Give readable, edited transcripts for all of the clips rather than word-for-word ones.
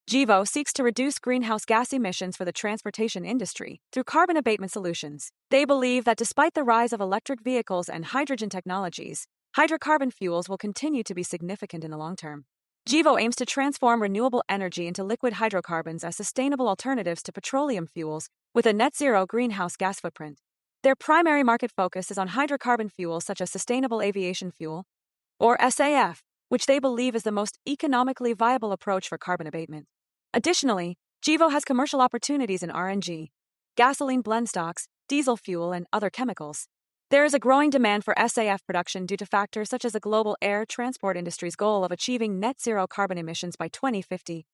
GEVO seeks to reduce greenhouse gas emissions for the transportation industry through carbon abatement solutions. They believe that despite the rise of electric vehicles and hydrogen technologies, hydrocarbon fuels will continue to be significant in the long term. GEVO aims to transform renewable energy into liquid hydrocarbons as sustainable alternatives to petroleum fuels with a net-zero greenhouse gas footprint. Their primary market focus is on hydrocarbon fuels such as sustainable aviation fuel, or SAF, which they believe is the most economically viable approach for carbon abatement. Additionally, GEVO has commercial opportunities in RNG, gasoline blend stocks, diesel fuel, and other chemicals. There is a growing demand for SAF production due to factors such as the global air transport industry's goal of achieving net zero carbon emissions by 2050,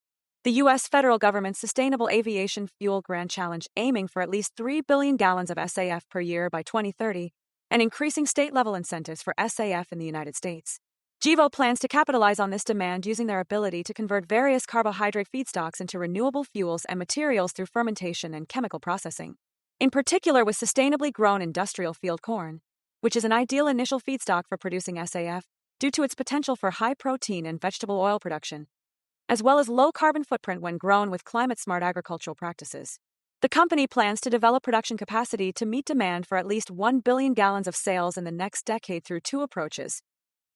the U.S. federal government's Sustainable Aviation Fuel Grand Challenge aiming for at least 3 billion gallons of SAF per year by 2030, and increasing state-level incentives for SAF in the United States. GEVO plans to capitalize on this demand using their ability to convert various carbohydrate feedstocks into renewable fuels and materials through fermentation and chemical processing. In particular with sustainably grown industrial field corn, which is an ideal initial feedstock for producing SAF due to its potential for high protein and vegetable oil production, as well as low carbon footprint when grown with climate-smart agricultural practices. The company plans to develop production capacity to meet demand for at least 1 billion gallons of sales in the next decade through two approaches: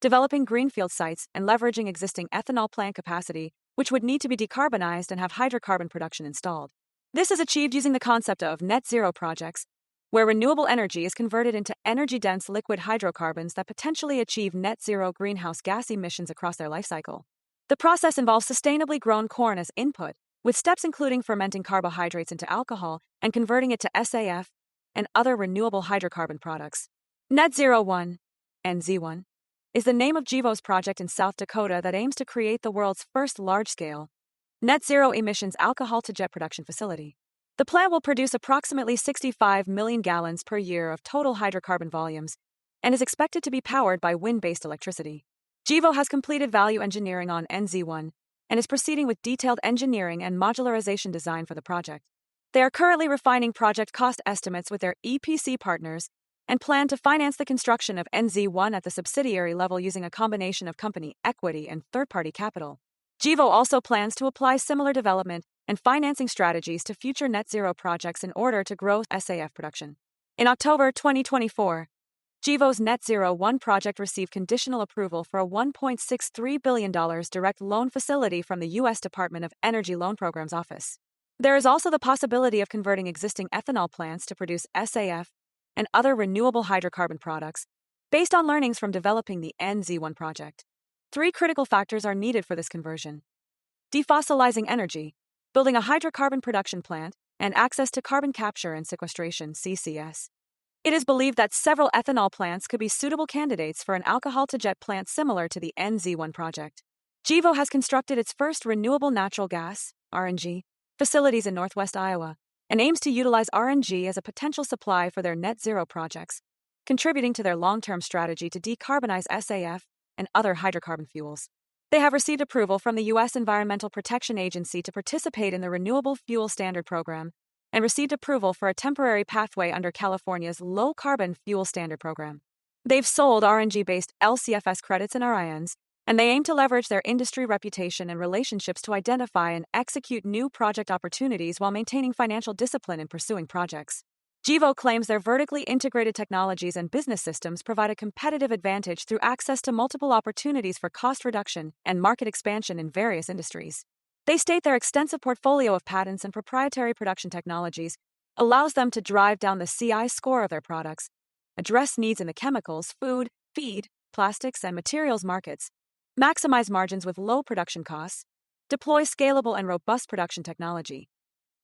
developing greenfield sites and leveraging existing ethanol plant capacity, which would need to be decarbonized and have hydrocarbon production installed. This is achieved using the concept of net zero projects, where renewable energy is converted into energy-dense liquid hydrocarbons that potentially achieve net zero greenhouse gas emissions across their life cycle. The process involves sustainably grown corn as input, with steps including fermenting carbohydrates into alcohol and converting it to SAF and other renewable hydrocarbon products. Net Zero 1, NZ1, is the name of GEVO's project in South Dakota that aims to create the world's first large-scale net zero emissions alcohol-to-jet production facility. The plant will produce approximately 65 million gallons per year of total hydrocarbon volumes and is expected to be powered by wind-based electricity. GEVO has completed value engineering on NZ1 and is proceeding with detailed engineering and modularization design for the project. They are currently refining project cost estimates with their EPC partners and plan to finance the construction of NZ1 at the subsidiary level using a combination of company equity and third-party capital. GEVO also plans to apply similar development and financing strategies to future net zero projects in order to grow SAF production. In October 2024, GEVO's Net Zero 1 project received conditional approval for a $1.63 billion direct loan facility from the U.S. Department of Energy Loan Programs Office. There is also the possibility of converting existing ethanol plants to produce SAF and other renewable hydrocarbon products, based on learnings from developing the NZ1 project. 3 critical factors are needed for this conversion: defossilizing energy, building a hydrocarbon production plant, and access to carbon capture and sequestration (CCS). It is believed that several ethanol plants could be suitable candidates for an alcohol-to-jet plant similar to the NZ1 project. GEVO has constructed its first renewable natural gas (RNG) facilities in northwest Iowa and aims to utilize RNG as a potential supply for their net zero projects, contributing to their long-term strategy to decarbonize SAF and other hydrocarbon fuels. They have received approval from the U.S. Environmental Protection Agency to participate in the Renewable Fuel Standard Program and received approval for a temporary pathway under California's Low Carbon Fuel Standard Program. They've sold RNG-based LCFS credits and RINs, and they aim to leverage their industry reputation and relationships to identify and execute new project opportunities while maintaining financial discipline in pursuing projects. GEVO claims their vertically integrated technologies and business systems provide a competitive advantage through access to multiple opportunities for cost reduction and market expansion in various industries. They state their extensive portfolio of patents and proprietary production technologies allows them to drive down the CI score of their products, address needs in the chemicals, food, feed, plastics, and materials markets, maximize margins with low production costs, deploy scalable and robust production technology,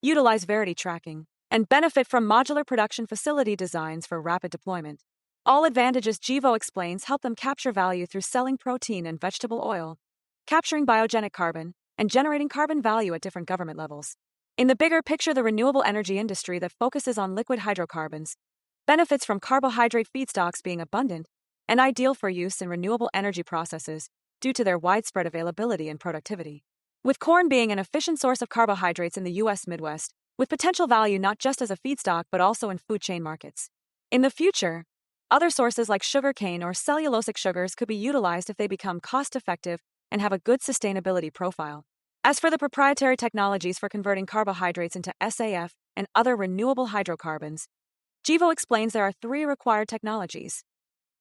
utilize Verity tracking, and benefit from modular production facility designs for rapid deployment. All advantages, GEVO explains, help them capture value through selling protein and vegetable oil, capturing biogenic carbon, and generating carbon value at different government levels. In the bigger picture, the renewable energy industry that focuses on liquid hydrocarbons benefits from carbohydrate feedstocks being abundant and ideal for use in renewable energy processes due to their widespread availability and productivity. With corn being an efficient source of carbohydrates in the U.S. Midwest, with potential value not just as a feedstock but also in food chain markets. In the future, other sources like sugarcane or cellulosic sugars could be utilized if they become cost-effective and have a good sustainability profile. As for the proprietary technologies for converting carbohydrates into SAF and other renewable hydrocarbons, GEVO explains there are 3 required technologies.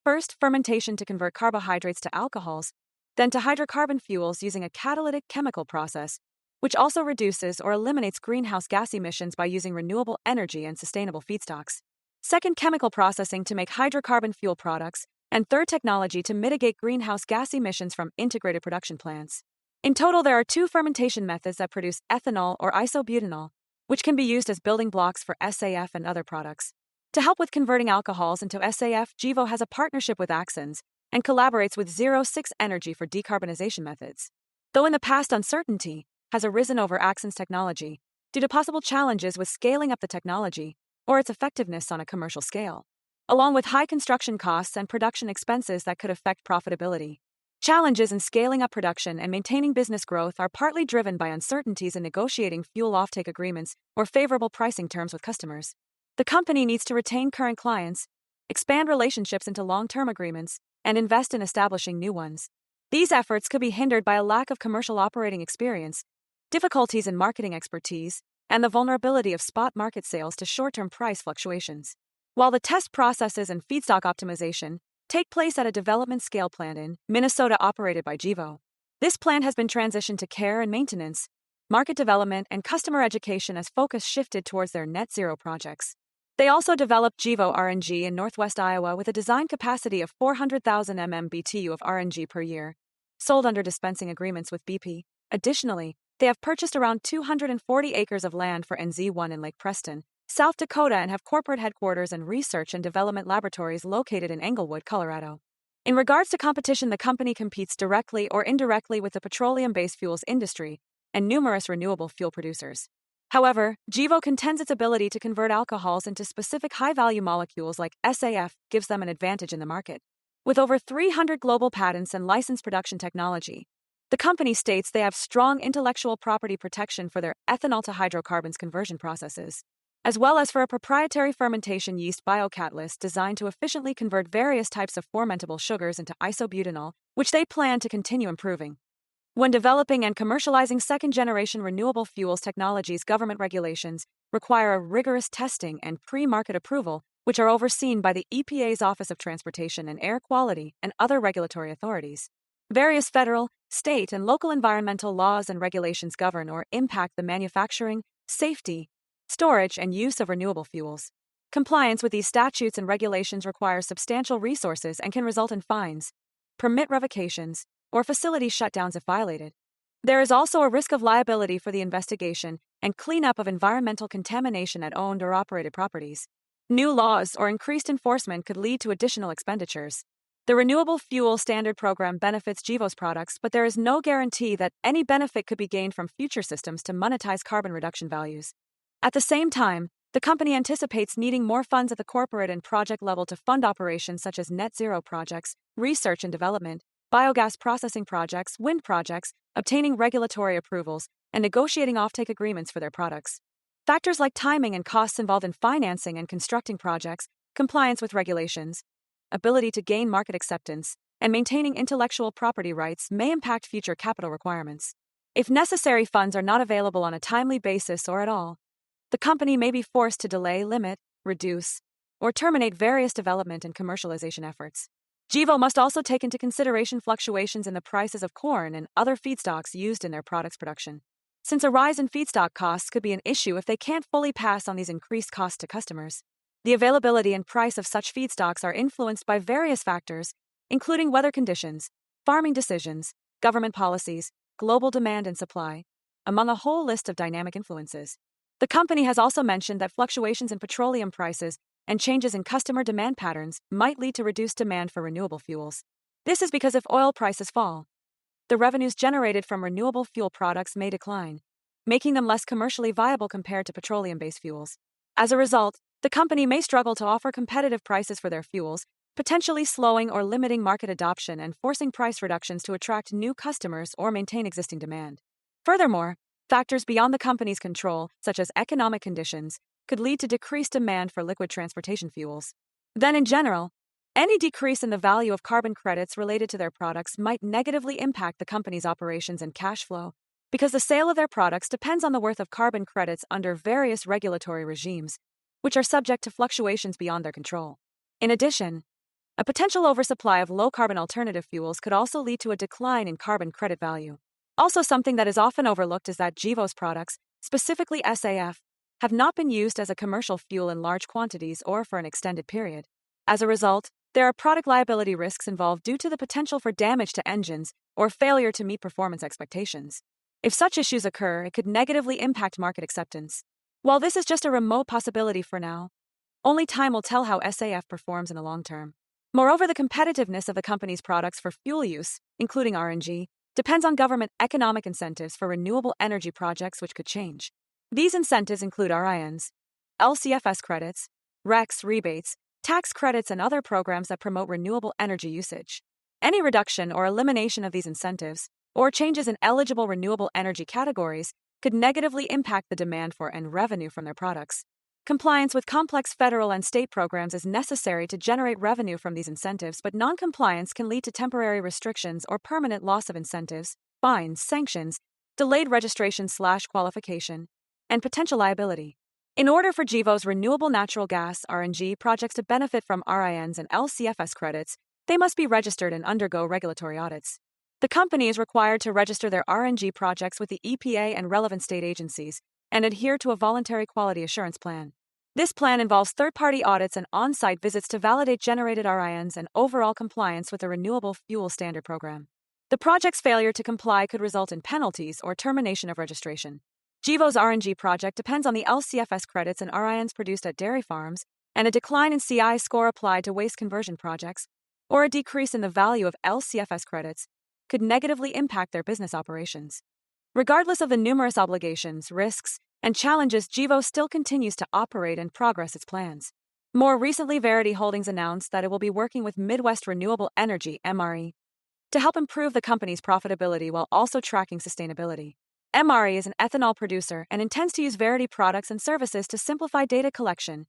First, fermentation to convert carbohydrates to alcohols, then to hydrocarbon fuels using a catalytic chemical process, which also reduces or eliminates greenhouse gas emissions by using renewable energy and sustainable feedstocks. Second, chemical processing to make hydrocarbon fuel products, and third, technology to mitigate greenhouse gas emissions from integrated production plants. In total, there are 2 fermentation methods that produce ethanol or isobutanol, which can be used as building blocks for SAF and other products. To help with converting alcohols into SAF, GEVO has a partnership with Axens and collaborates with 06 Energy for decarbonization methods. Though in the past uncertainty has arisen over Axens technology due to possible challenges with scaling up the technology or its effectiveness on a commercial scale, along with high construction costs and production expenses that could affect profitability. Challenges in scaling up production and maintaining business growth are partly driven by uncertainties in negotiating fuel offtake agreements or favorable pricing terms with customers. The company needs to retain current clients, expand relationships into long-term agreements, and invest in establishing new ones. These efforts could be hindered by a lack of commercial operating experience, difficulties in marketing expertise, and the vulnerability of spot market sales to short-term price fluctuations. While the test processes and feedstock optimization take place at a development scale plant in Minnesota operated by GEVO, this plant has been transitioned to care and maintenance, market development, and customer education as focus shifted towards their net zero projects. They also developed GEVO RNG in Northwest Iowa with a design capacity of 400,000 MMBTU of RNG per year, sold under dispensing agreements with BP. Additionally, they have purchased around 240 acres of land for NZ1 in Lake Preston, South Dakota, and have corporate headquarters and research and development laboratories located in Englewood, Colorado. In regards to competition, the company competes directly or indirectly with the petroleum-based fuels industry and numerous renewable fuel producers. However, GEVO contends its ability to convert alcohols into specific high-value molecules like SAF gives them an advantage in the market. With over 300 global patents and licensed production technology, the company states they have strong intellectual property protection for their ethanol to hydrocarbons conversion processes, as well as for a proprietary fermentation yeast biocatalyst designed to efficiently convert various types of fermentable sugars into isobutanol, which they plan to continue improving. When developing and commercializing second-generation renewable fuels technologies, government regulations require a rigorous testing and pre-market approval, which are overseen by the EPA's Office of Transportation and Air Quality and other regulatory authorities. Various federal, state, and local environmental laws and regulations govern or impact the manufacturing, safety, storage, and use of renewable fuels. Compliance with these statutes and regulations requires substantial resources and can result in fines, permit revocations, or facility shutdowns if violated. There is also a risk of liability for the investigation and cleanup of environmental contamination at owned or operated properties. New laws or increased enforcement could lead to additional expenditures. The Renewable Fuel Standard Program benefits GEVO's products, but there is no guarantee that any benefit could be gained from future systems to monetize carbon reduction values. At the same time, the company anticipates needing more funds at the corporate and project level to fund operations such as net zero projects, research and development, biogas processing projects, wind projects, obtaining regulatory approvals, and negotiating offtake agreements for their products. Factors like timing and costs involved in financing and constructing projects, compliance with regulations, ability to gain market acceptance, and maintaining intellectual property rights may impact future capital requirements. If necessary funds are not available on a timely basis or at all, the company may be forced to delay, limit, reduce, or terminate various development and commercialization efforts. GEVO must also take into consideration fluctuations in the prices of corn and other feedstocks used in their products' production, since a rise in feedstock costs could be an issue if they can't fully pass on these increased costs to customers. The availability and price of such feedstocks are influenced by various factors, including weather conditions, farming decisions, government policies, global demand and supply, among a whole list of dynamic influences. The company has also mentioned that fluctuations in petroleum prices and changes in customer demand patterns might lead to reduced demand for renewable fuels. This is because if oil prices fall, the revenues generated from renewable fuel products may decline, making them less commercially viable compared to petroleum-based fuels. As a result, the company may struggle to offer competitive prices for their fuels, potentially slowing or limiting market adoption and forcing price reductions to attract new customers or maintain existing demand. Furthermore, factors beyond the company's control, such as economic conditions, could lead to decreased demand for liquid transportation fuels. Then, in general, any decrease in the value of carbon credits related to their products might negatively impact the company's operations and cash flow, because the sale of their products depends on the worth of carbon credits under various regulatory regimes, which are subject to fluctuations beyond their control. In addition, a potential oversupply of low-carbon alternative fuels could also lead to a decline in carbon credit value. Also, something that is often overlooked is that GEVO's products, specifically SAF, have not been used as a commercial fuel in large quantities or for an extended period. As a result, there are product liability risks involved due to the potential for damage to engines or failure to meet performance expectations. If such issues occur, it could negatively impact market acceptance. While this is just a remote possibility for now, only time will tell how SAF performs in the long term. Moreover, the competitiveness of the company's products for fuel use, including RNG, depends on government economic incentives for renewable energy projects, which could change. These incentives include RINs, LCFS credits, RECs, rebates, tax credits, and other programs that promote renewable energy usage. Any reduction or elimination of these incentives, or changes in eligible renewable energy categories, could negatively impact the demand for and revenue from their products. Compliance with complex federal and state programs is necessary to generate revenue from these incentives, but non-compliance can lead to temporary restrictions or permanent loss of incentives, fines, sanctions, delayed registration/qualification, and potential liability. In order for GEVO's renewable natural gas (RNG) projects to benefit from RINs and LCFS credits, they must be registered and undergo regulatory audits. The company is required to register their RNG projects with the EPA and relevant state agencies and adhere to a voluntary quality assurance plan. This plan involves third-party audits and on-site visits to validate generated RINs and overall compliance with the Renewable Fuel Standard program. The project's failure to comply could result in penalties or termination of registration. GEVO's RNG project depends on the LCFS credits and RINs produced at dairy farms, and a decline in CI score applied to waste conversion projects, or a decrease in the value of LCFS credits, could negatively impact their business operations. Regardless of the numerous obligations, risks, and challenges, GEVO still continues to operate and progress its plans. More recently, Verity Holdings announced that it will be working with Midwest Renewable Energy (MRE) to help improve the company's profitability while also tracking sustainability. MRE is an ethanol producer and intends to use Verity products and services to simplify data collection,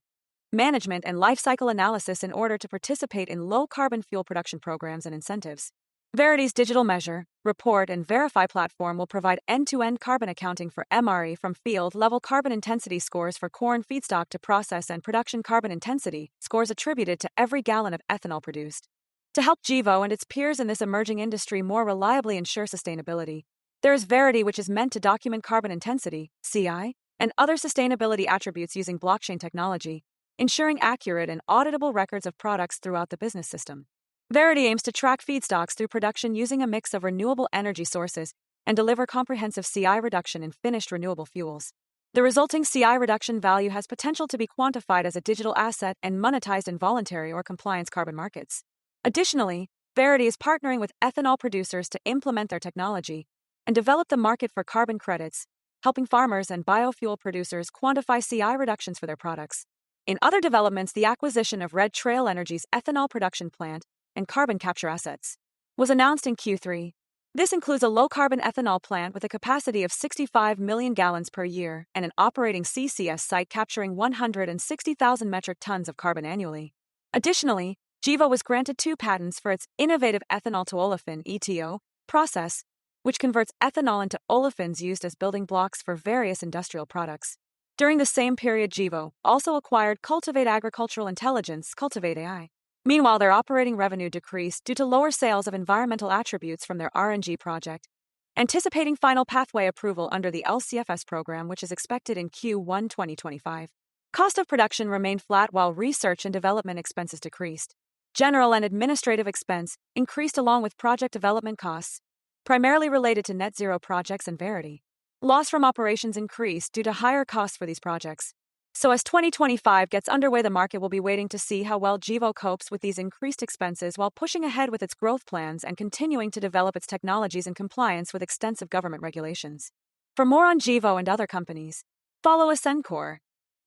management, and life cycle analysis in order to participate in low-carbon fuel production programs and incentives. Verity's digital measure, report, and verify platform will provide end-to-end carbon accounting for MRE, from field-level carbon intensity scores for corn feedstock to process and production carbon intensity scores attributed to every gallon of ethanol produced. To help GEVO and its peers in this emerging industry more reliably ensure sustainability, there is Verity, which is meant to document carbon intensity, CI, and other sustainability attributes using blockchain technology, ensuring accurate and auditable records of products throughout the business system. Verity aims to track feedstocks through production using a mix of renewable energy sources and deliver comprehensive CI reduction in finished renewable fuels. The resulting CI reduction value has potential to be quantified as a digital asset and monetized in voluntary or compliance carbon markets. Additionally, Verity is partnering with ethanol producers to implement their technology and develop the market for carbon credits, helping farmers and biofuel producers quantify CI reductions for their products. In other developments, the acquisition of Red Trail Energy's ethanol production plant and carbon capture assets was announced in Q3. This includes a low-carbon ethanol plant with a capacity of 65 million gallons per year and an operating CCS site capturing 160,000 metric tons of carbon annually. Additionally, GEVO was granted 2 patents for its innovative ethanol to olefin (ETO) process, which converts ethanol into olefins used as building blocks for various industrial products. During the same period, GEVO also acquired Cultivate Agricultural Intelligence, Cultivate AI. Meanwhile, their operating revenue decreased due to lower sales of environmental attributes from their RNG project, anticipating final pathway approval under the LCFS program, which is expected in Q1 2025. Cost of production remained flat while research and development expenses decreased. General and administrative expense increased along with project development costs, primarily related to net zero projects and Verity. Loss from operations increased due to higher costs for these projects. So as 2025 gets underway, the market will be waiting to see how well GEVO copes with these increased expenses while pushing ahead with its growth plans and continuing to develop its technologies in compliance with extensive government regulations. For more on GEVO and other companies, follow Ascencore.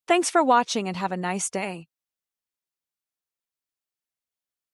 Thanks for watching and have a nice day.